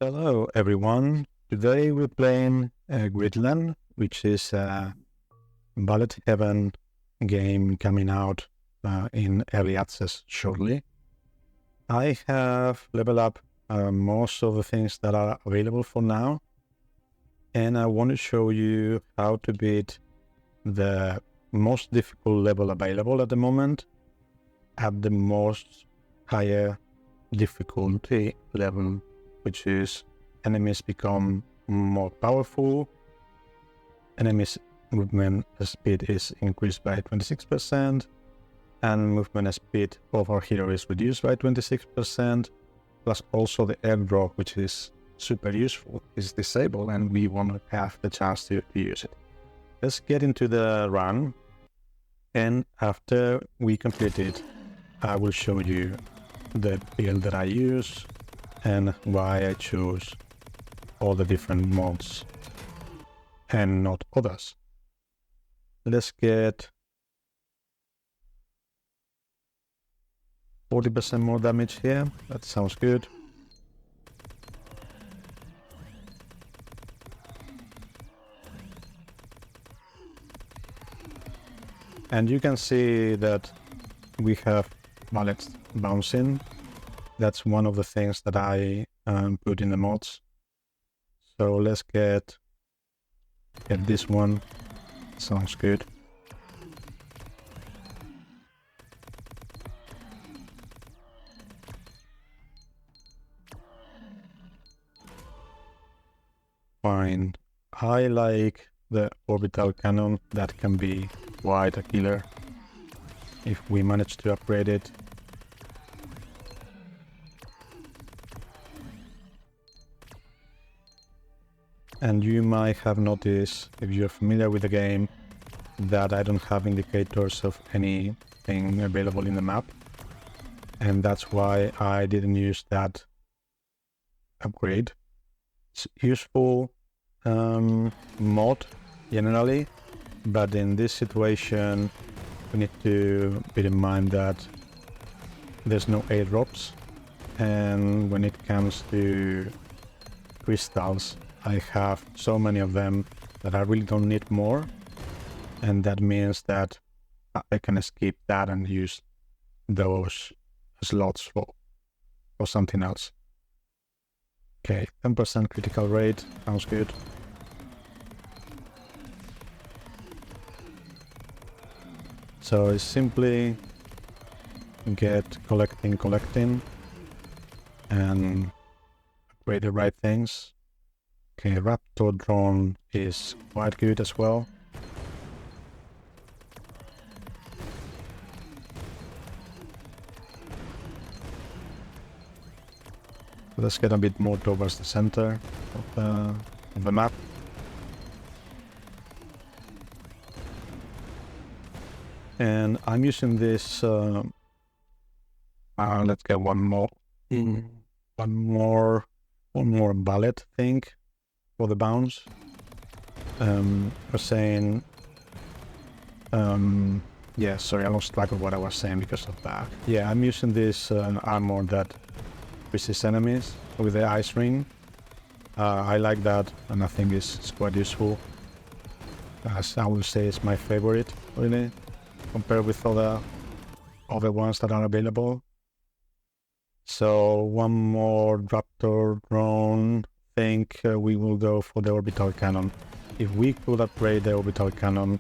Hello everyone. Today we're playing Greedland, which is a bullet heaven game coming out in early access shortly. I have leveled up most of the things that are available for now, and I want to show you how to beat the most difficult level available at the moment at the most higher difficulty level, which is enemies become more powerful, enemies movement speed is increased by 26%, and movement speed of our hero is reduced by 26%, plus also the airdrop, which is super useful, is disabled, and we want to have the chance to use it. Let's get into the run, and after we complete it, I will show you the build that I use and why I choose all the different mods and not others. Let's get 40% more damage here. That sounds good. And you can see that we have bullets bouncing. That's one of the things that I put in the mods. So let's get this one. Sounds good. Fine. I like the orbital cannon. That can be quite a killer if we manage to upgrade it. And you might have noticed, if you're familiar with the game, that I don't have indicators of anything available in the map. And that's why I didn't use that upgrade. It's useful mod generally, but in this situation we need to bear in mind that there's no airdrops, and when it comes to crystals, I have so many of them that I really don't need more, and that means that I can skip that and use those slots for something else. Okay, 10% critical rate, sounds good. So it's simply get collecting and upgrade the right things. Okay, Raptor drone is quite good as well. Let's get a bit more towards the center of the map. And I'm using this, let's get one more bullet thing for the bounce. We're saying, yeah, sorry, I lost track of what I was saying because of that. Yeah, I'm using this armor that resists enemies with the ice ring. I like that, and I think it's quite useful. As I would say, it's my favorite, really, compared with other ones that are available. So one more Raptor drone. I think we will go for the orbital cannon. If we could upgrade the orbital cannon,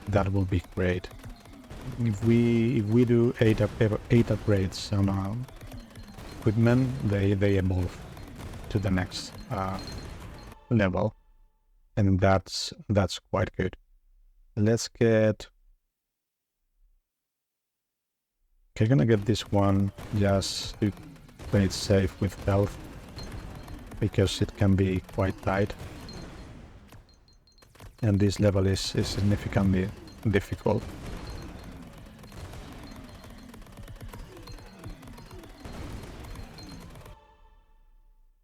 that would be great. If we do 8 upgrades on equipment, they evolve to the next level, and that's quite good. Let's get. Okay, gonna get this one just to play it safe with health, because it can be quite tight, and this level is significantly difficult.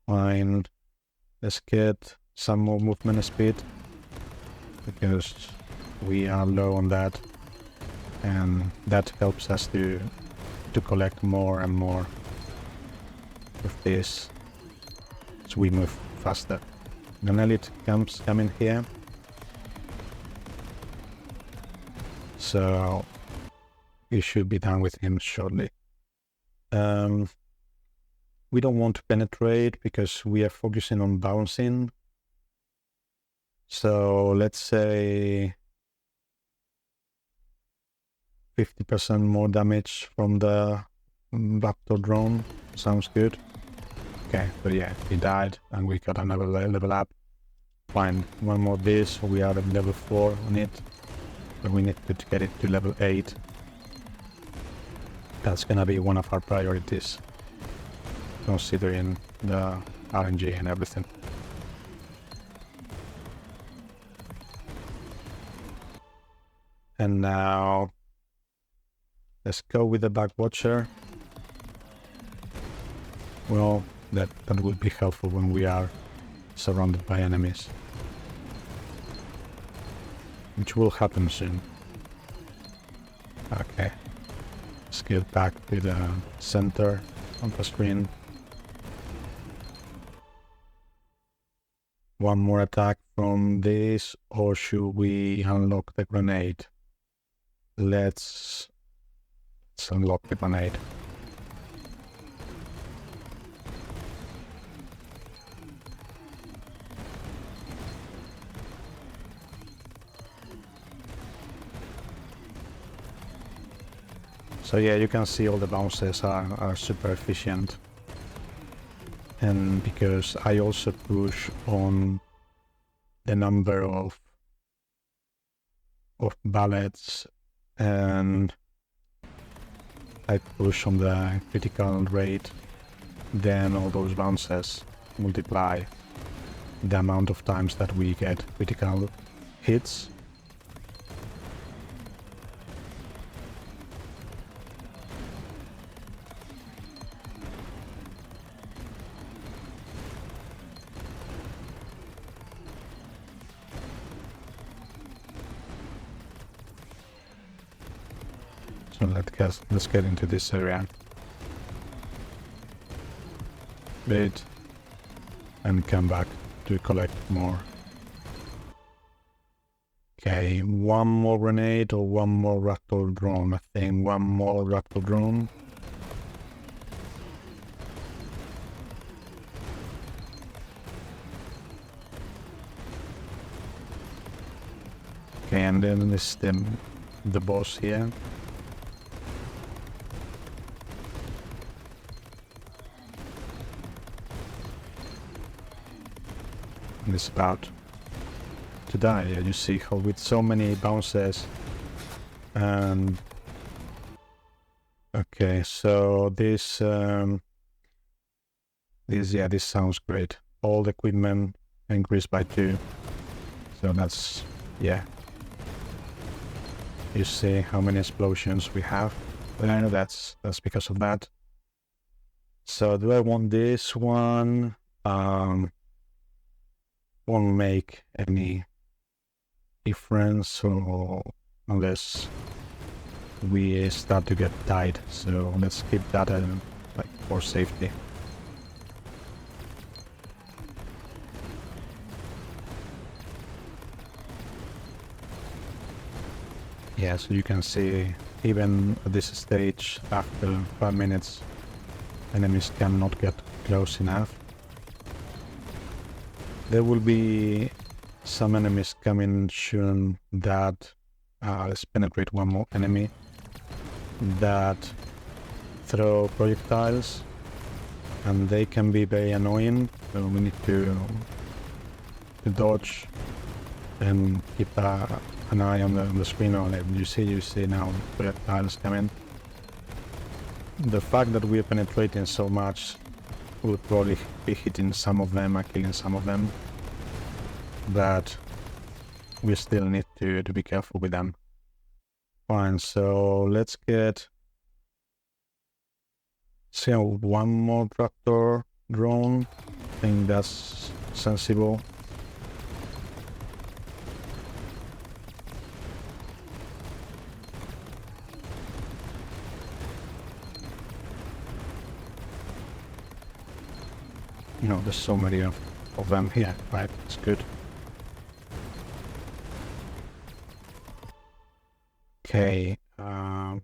Fine. Let's get some more movement speed, because we are low on that, and that helps us to collect more and more of this. so we move faster. Annihilate comes coming here. So we should be done with him shortly. We don't want to penetrate because we are focusing on bouncing. So let's say 50% more damage from the raptor drone. Sounds good. Okay, but yeah, he died and we got another level up. Fine, one more this, we are at level 4 on it. But we need to get it to level 8. That's gonna be one of our priorities, considering the RNG and everything. And now let's go with the Backwatcher. Well, that will be helpful when we are surrounded by enemies, which will happen soon. Okay, let's get back to the center of the screen. One more attack from this, or should we unlock the grenade? Let's unlock the grenade. So yeah, you can see all the bounces are super efficient. And because I also push on the number of bullets, and I push on the critical rate, then all those bounces multiply the amount of times that we get critical hits. So let's get into this area. Wait, and come back to collect more. Okay, one more grenade or one more raptor drone. I think one more raptor drone. Okay, and then this the boss here. And it's about to die. You see how with so many bounces. And okay, so this sounds great. All the equipment increased by 2. So that's, yeah. You see how many explosions we have. But I know that's because of that. So do I want this one? Won't make any difference, or unless we start to get died. So let's keep that like for safety. Yeah, so you can see even at this stage, after 5 minutes, enemies cannot get close enough. There will be some enemies coming soon that, let's penetrate one more enemy, that throw projectiles, and they can be very annoying, so we need to dodge and keep an eye on the screen. On it. You see now projectiles coming. The fact that we are penetrating so much, we'll probably be hitting some of them and killing some of them, but we still need to be careful with them. Fine, so let's get one more raptor drone. I think that's sensible. you know, there's so many of them here, right? It's good. Okay. Well,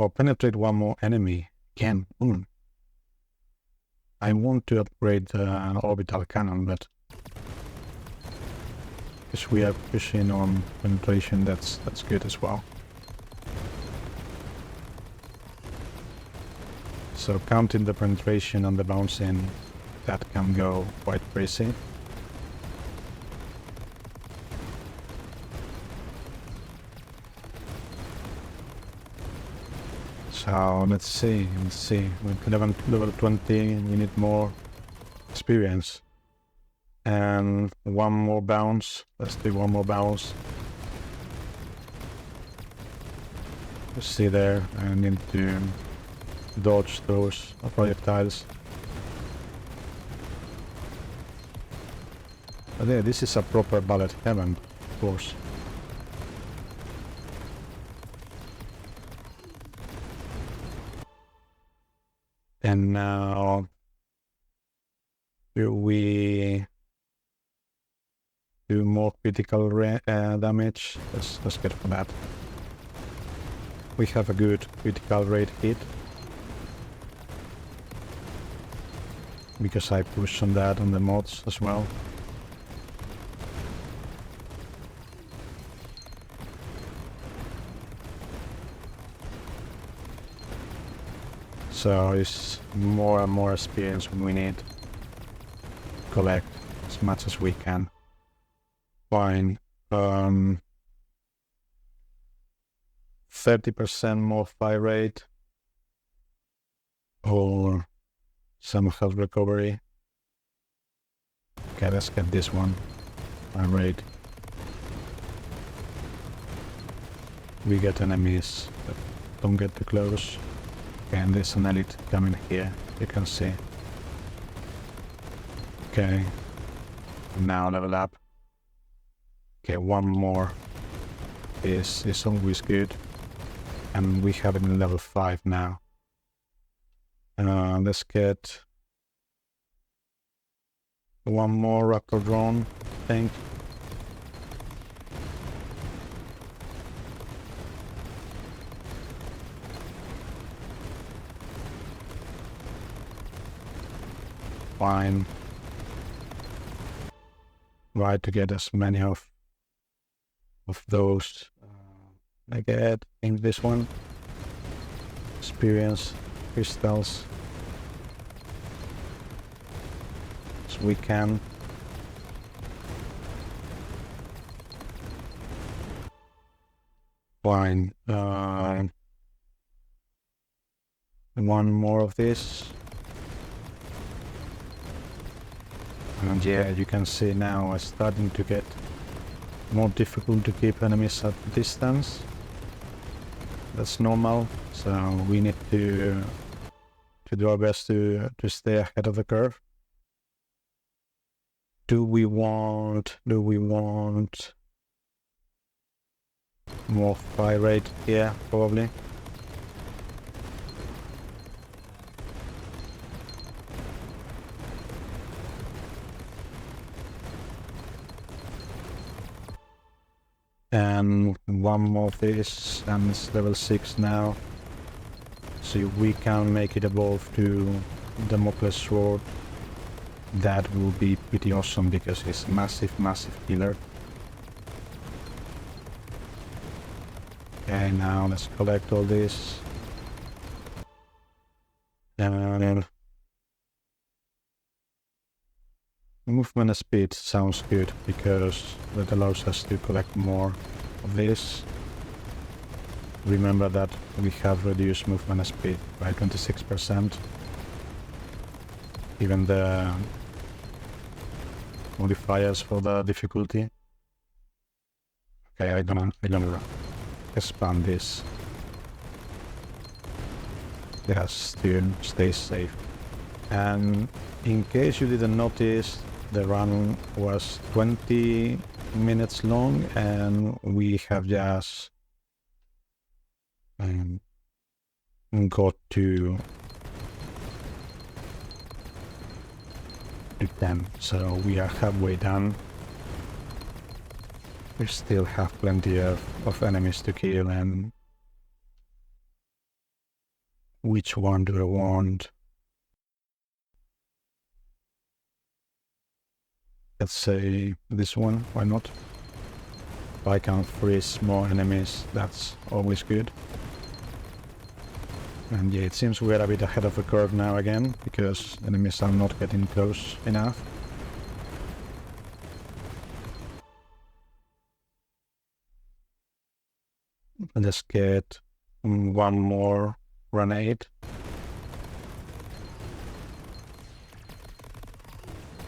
penetrate one more enemy. Again. I want to upgrade the orbital cannon, but if we are pushing on penetration, that's good as well. So counting the penetration and the bouncing, that can go quite crazy. So let's see. With level 20, we need more experience. And one more bounce. Let's do one more bounce. You see there, I need to dodge those projectiles. But yeah, this is a proper bullet heaven, of course. And now we do more critical damage. Let's get for that. We have a good critical rate hit because I push on that on the mods as well. So it's more and more experience we need to collect as much as we can. Fine. 30% more fire rate or some health recovery. Okay, let's get this one. Fire rate. We get enemies, but don't get too close. Okay, and there's an elite coming here, you can see. Okay, now level up. Okay, one more is always good. And we have it in level 5 now. Let's get one more raptor drone, I think. Fine. Try to get as many of those. I get in this one. Experience crystals as we can. Fine. One more of this. And yeah, you can see now it's starting to get more difficult to keep enemies at distance. That's normal, so we need to do our best to stay ahead of the curve. Do we want more fire rate? Yeah, probably. And one more of this, and it's level 6 now. So we can make it evolve to Damocles Sword. That will be pretty awesome because it's massive healer. Okay, now let's collect all this. And movement speed sounds good because that allows us to collect more of this. Remember that we have reduced movement speed by 26%. Even the modifiers for the difficulty. Okay, I'm gonna expand this. Just to stay safe. And in case you didn't notice, the run was 20 minutes long and we have just got to to 10, so we are halfway done. We still have plenty of enemies to kill, and which one do I want? Let's say this one, why not? If I can freeze more enemies, that's always good. And yeah, it seems we're a bit ahead of the curve now again, because enemies are not getting close enough. Let's get one more grenade.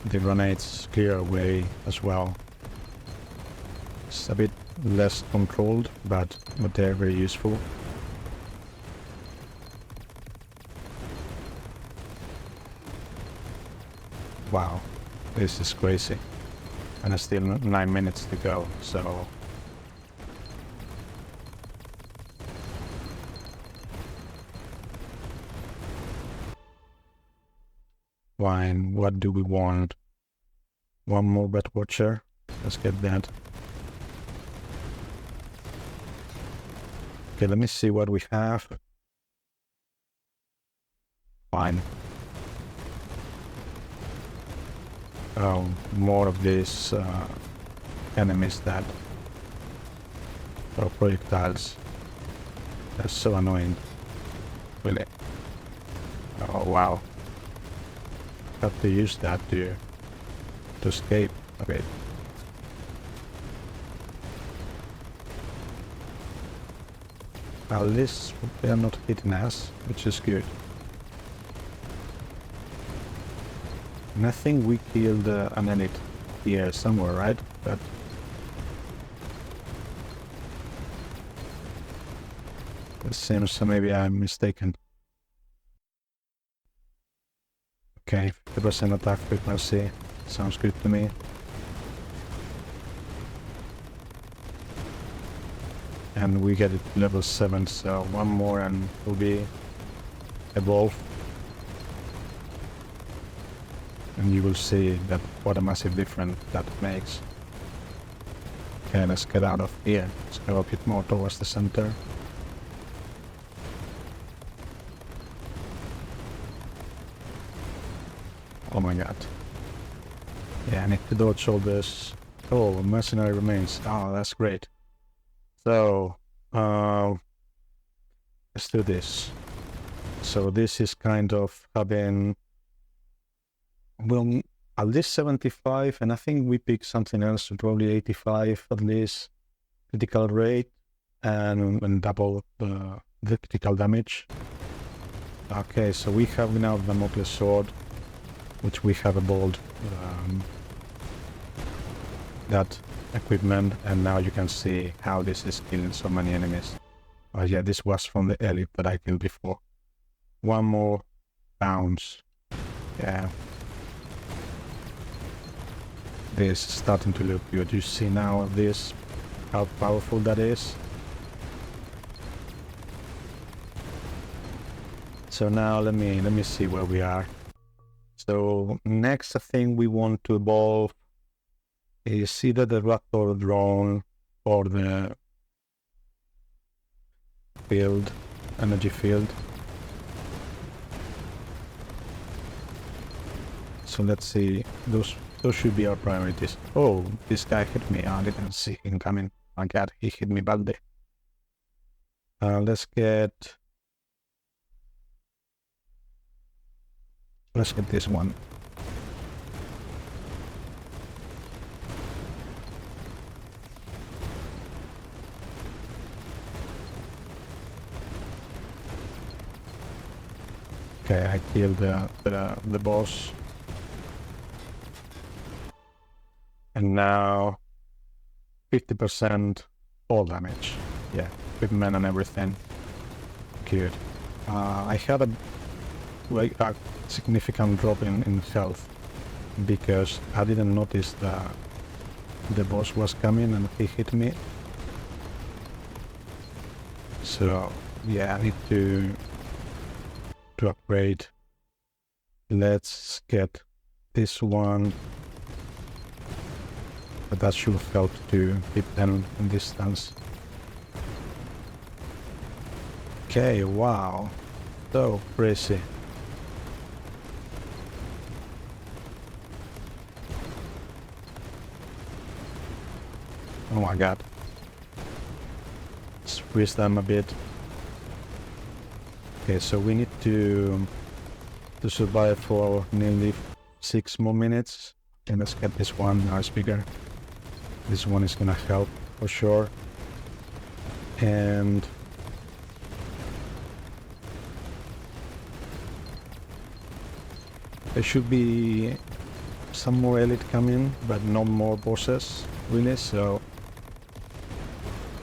The grenades clear away as well. It's a bit less controlled, but they're very useful. Wow, this is crazy. And there's still 9 minutes to go, so... Fine, what do we want? One more Bat Watcher. Let's get that. Okay, let me see what we have. Fine. Oh, more of these enemies that are projectiles. That's so annoying. Really. Oh, wow. Have to use that to escape. Okay. At least they are not hitting us, which is good. And I think we killed an annihilate here somewhere, right? But it seems so maybe I'm mistaken. Okay, 50% attack frequency. Sounds good to me. And we get it level 7, so one more and we'll be evolved. And you will see that what a massive difference that makes. Okay, let's get out of here. Let's go a bit more towards the center. Oh my god. Yeah, I need to dodge all this. Oh, mercenary remains. Oh, that's great. So, let's do this. So this is kind of having, well, at least 75, and I think we pick something else, probably 85 at least critical rate, and double the critical damage. Okay, so we have now the Damocles sword, which we have evolved that equipment, and now you can see how this is killing so many enemies. Oh yeah, this was from the elite that I killed before. One more bounce. Yeah. This is starting to look good. You see now this, how powerful that is. So now let me see where we are. So next, I think we want to evolve is either the Raptor drone or the field, energy field. So let's see, those should be our priorities. Oh, this guy hit me. I didn't see him coming. My god, he hit me badly. Let's get this one. Okay, I killed the boss. And now 50% all damage. Yeah, equipment and everything. Good. I had a significant drop in health because I didn't notice the boss was coming and he hit me. So yeah, I need to upgrade. Let's get this one. But that should help to keep them in distance. Okay, wow. So crazy. Oh my god. Squeeze them a bit. Okay, so we need to survive for nearly 6 more minutes. And let's get this one. Now it's bigger. This one is gonna help for sure. And there should be some more elite coming, but no more bosses really, so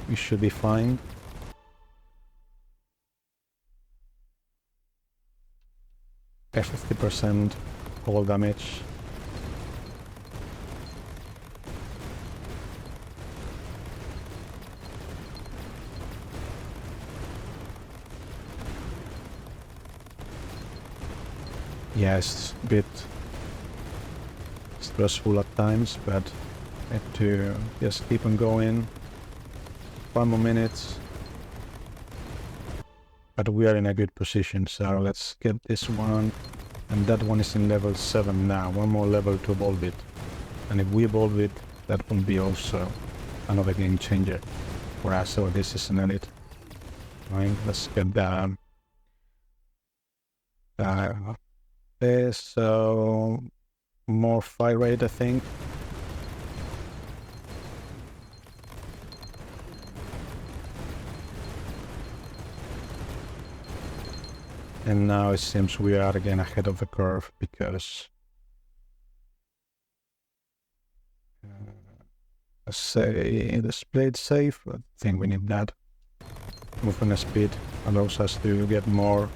we should be fine. Okay, 50% all damage. Yeah, it's a bit stressful at times, but I have to just keep on going. 5 more minutes. But we are in a good position, so let's get this one. And that one is in level 7 now. One more level to evolve it. And if we evolve it, that will be also another game changer for us. So this is an elite. Right, let's get that. So more fire rate, I think. And now it seems we are again ahead of the curve because let's say let's play it safe. I think we need that. Movement speed allows us to get more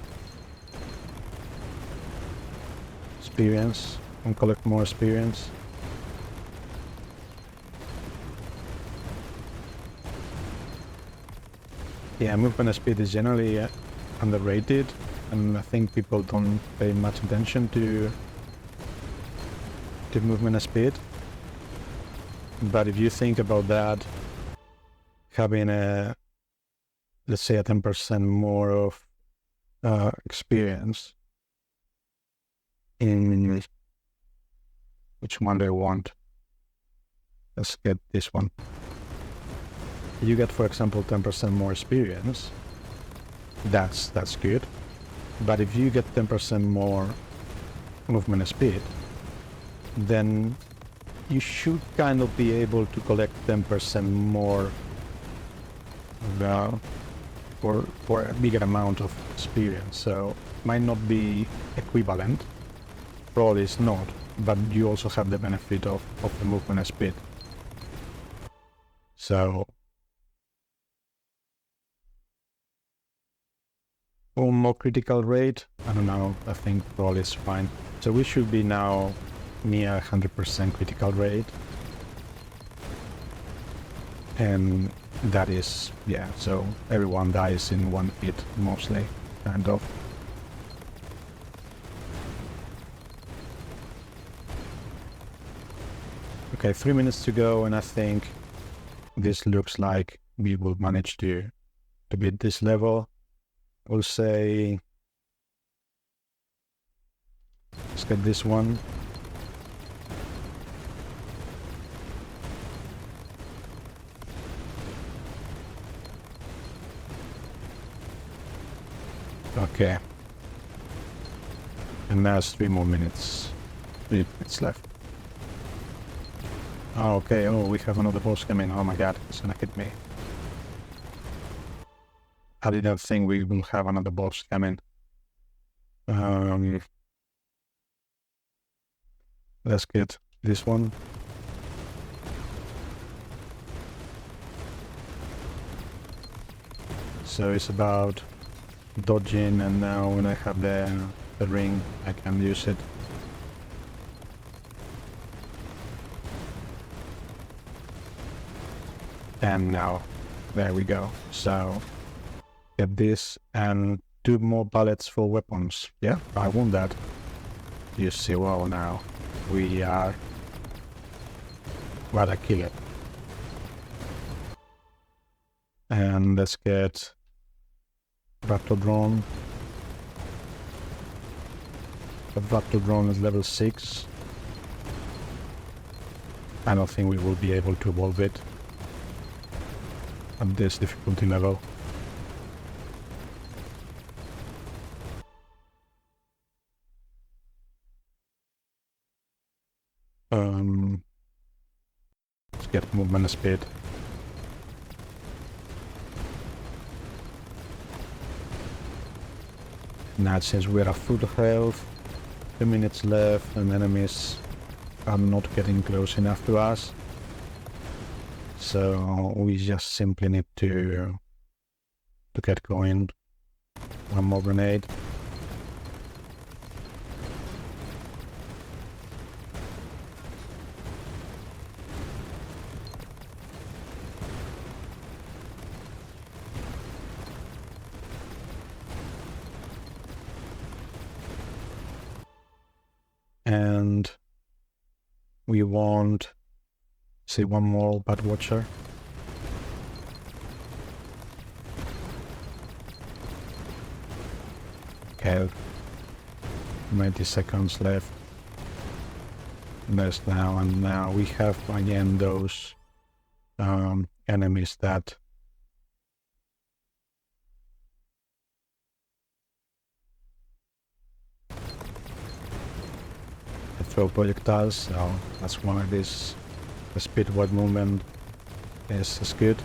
experience and collect more experience. Yeah, movement speed is generally underrated, and I think people don't pay much attention to movement speed. But if you think about that, having a, let's say, a 10% more of experience in which one do I want? Let's get this one. You get, for example, 10% more experience. That's good. But if you get 10% more movement speed, then you should kind of be able to collect 10% more for a bigger amount of experience. So it might not be equivalent. Probably it's not, but you also have the benefit of the movement speed. So or more critical rate, I don't know, I think probably it's fine. So we should be now near 100% critical rate. And that is, yeah, so everyone dies in one hit, mostly, kind of. Okay, 3 minutes to go, and I think this looks like we will manage to beat this level. I will say, let's get this one. Okay. And now it's 3 more minutes. 3 minutes left. Oh, okay, oh, we have another boss coming. Oh my god, it's gonna hit me. I didn't think we will have another boss coming. Let's get this one. So it's about dodging, and now when I have the ring, I can use it. And now, there we go. So, get this and 2 more bullets for weapons. Yeah, I want that. You see, well now. we are rather killer. And let's get Raptor Drone. The Raptor Drone is level 6. I don't think we will be able to evolve it at this difficulty level. Let's get movement speed. Now since we're at full health, 2 minutes left and enemies are not getting close enough to us. So we just simply need to get going. One more grenade. And we want, see, one more Bad Watcher. Okay, 90 seconds left. There's now, and now we have again those enemies that throw projectiles, so that's why this the speedward movement is good.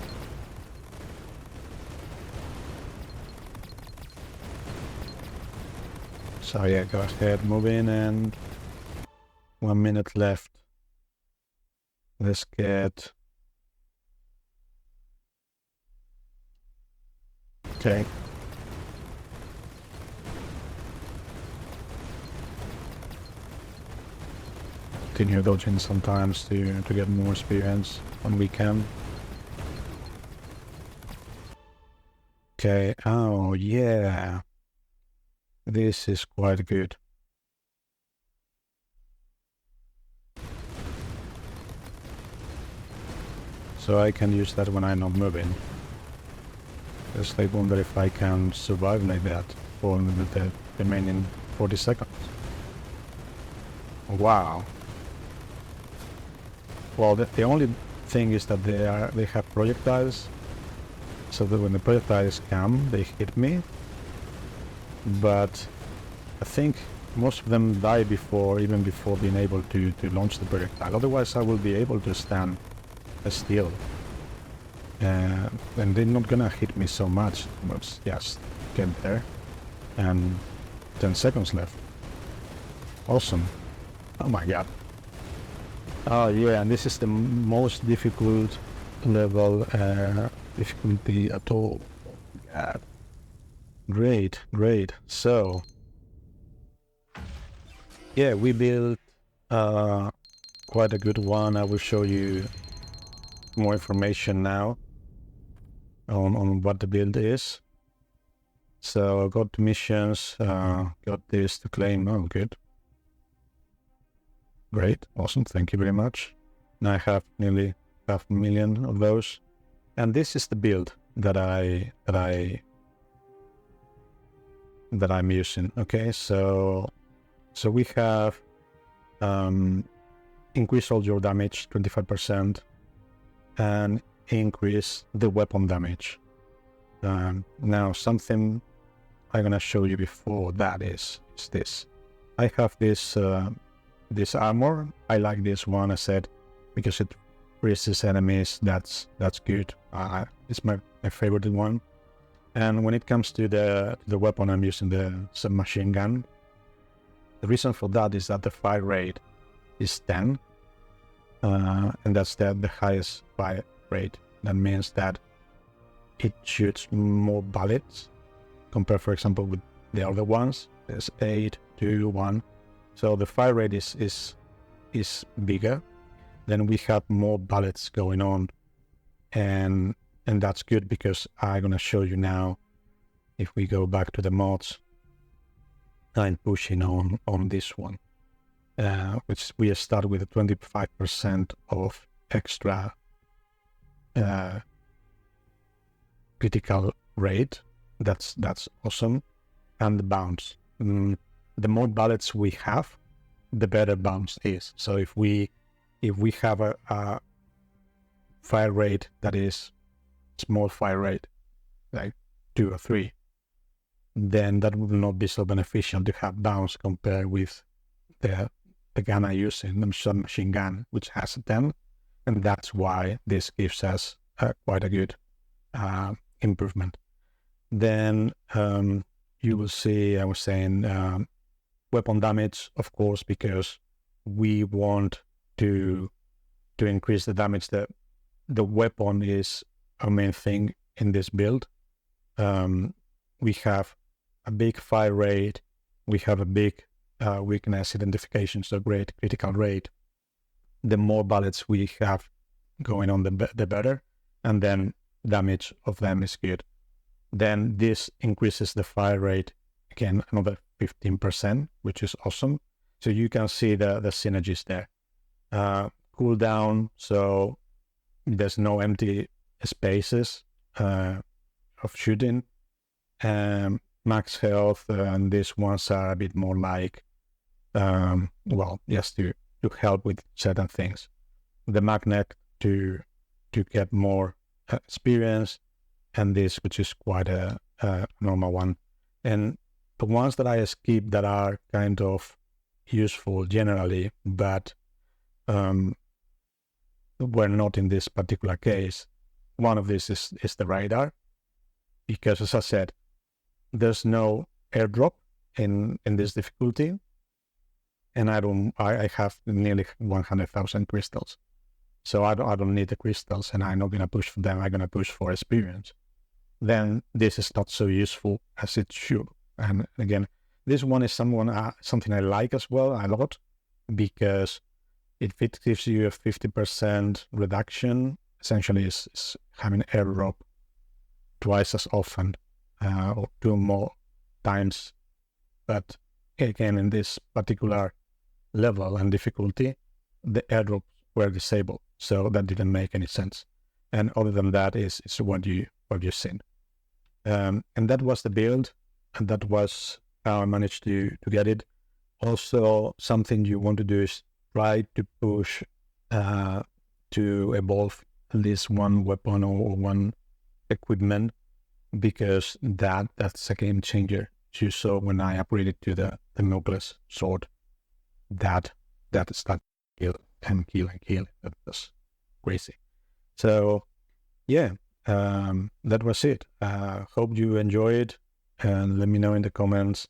So yeah, go ahead, move in, and 1 minute left. Let's get... Okay. Continue dodging sometimes to get more experience when we can. Okay, oh yeah. This is quite good. So I can use that when I'm not moving. Just I wonder if I can survive like that for the remaining 40 seconds. Wow. Well, the only thing is that they have projectiles, so that when the projectiles come, they hit me. But I think most of them die even before being able to launch the projectile. Otherwise, I will be able to stand still. And they're not gonna hit me so much. Let's just get there. And 10 seconds left. Awesome. Oh my god. Oh yeah, and this is the most difficult level difficulty at all. God. Great, great. So yeah, we built quite a good one. I will show you more information now on what the build is. So I got the missions, got this to claim. Oh, good. Great, awesome, thank you very much. Now I have nearly 500,000 of those. And this is the build that I'm using. Okay, so we have increase all your damage 25% and increase the weapon damage. Now something I'm gonna show you before that is this. I have this this armor. I like this one, I said, because it freezes enemies. That's good. It's my favorite one. And when it comes to the weapon, I'm using the submachine gun. The reason for that is that the fire rate is 10, and that's the highest fire rate. That means that it shoots more bullets compared, for example, with the other ones. There's 8, 2, 1. So the fire rate is bigger. Then we have more bullets going on, and that's good because I'm gonna show you now. If we go back to the mods, I'm pushing on this one. which we start with a 25% of extra critical rate. That's awesome. And the bounce. The more bullets we have, the better bounce is. So if we have a fire rate that is small fire rate, like 2 or 3, then that would not be so beneficial to have bounce compared with the gun I use in the submachine gun, which has a 10, and that's why this gives us quite a good improvement. Then you will see, I was saying, weapon damage, of course, because we want to increase the damage. That the weapon is our main thing in this build. We have a big fire rate, we have a big weakness identification, so great critical rate. The more bullets we have going on, the better, and then damage of them is good. Then this increases the fire rate again another 15%, which is awesome. So you can see the synergies there. Cooldown, so there's no empty spaces of shooting. Max health, and these ones are a bit more like, just to help with certain things. The magnet to get more experience, and this, which is quite a normal one. And the ones that I skip that are kind of useful generally, but were not in this particular case. One of these is the radar, because as I said, there's no airdrop in this difficulty, and I have nearly 100,000 crystals, so I don't need the crystals, and I'm not gonna push for them. I'm gonna push for experience. Then this is not so useful as it should. And again, this one is something I like as well a lot, because if it gives you a 50% reduction, essentially is having airdrop twice as often, or 2 more times. But again, in this particular level and difficulty, the airdrops were disabled, so that didn't make any sense. And other than that is what you've seen. And that was the build, and that was how I managed to get it. Also, something you want to do is try to push to evolve at least one weapon or one equipment, because that's a game changer. You saw when I upgraded to the Noblest sword, that started to kill. That was crazy. So yeah, that was it. Hope you enjoyed, and let me know in the comments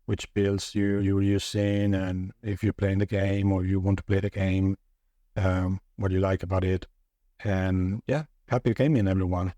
which builds you were using, and if you're playing the game or you want to play the game, what you like about it. And yeah, happy gaming, everyone.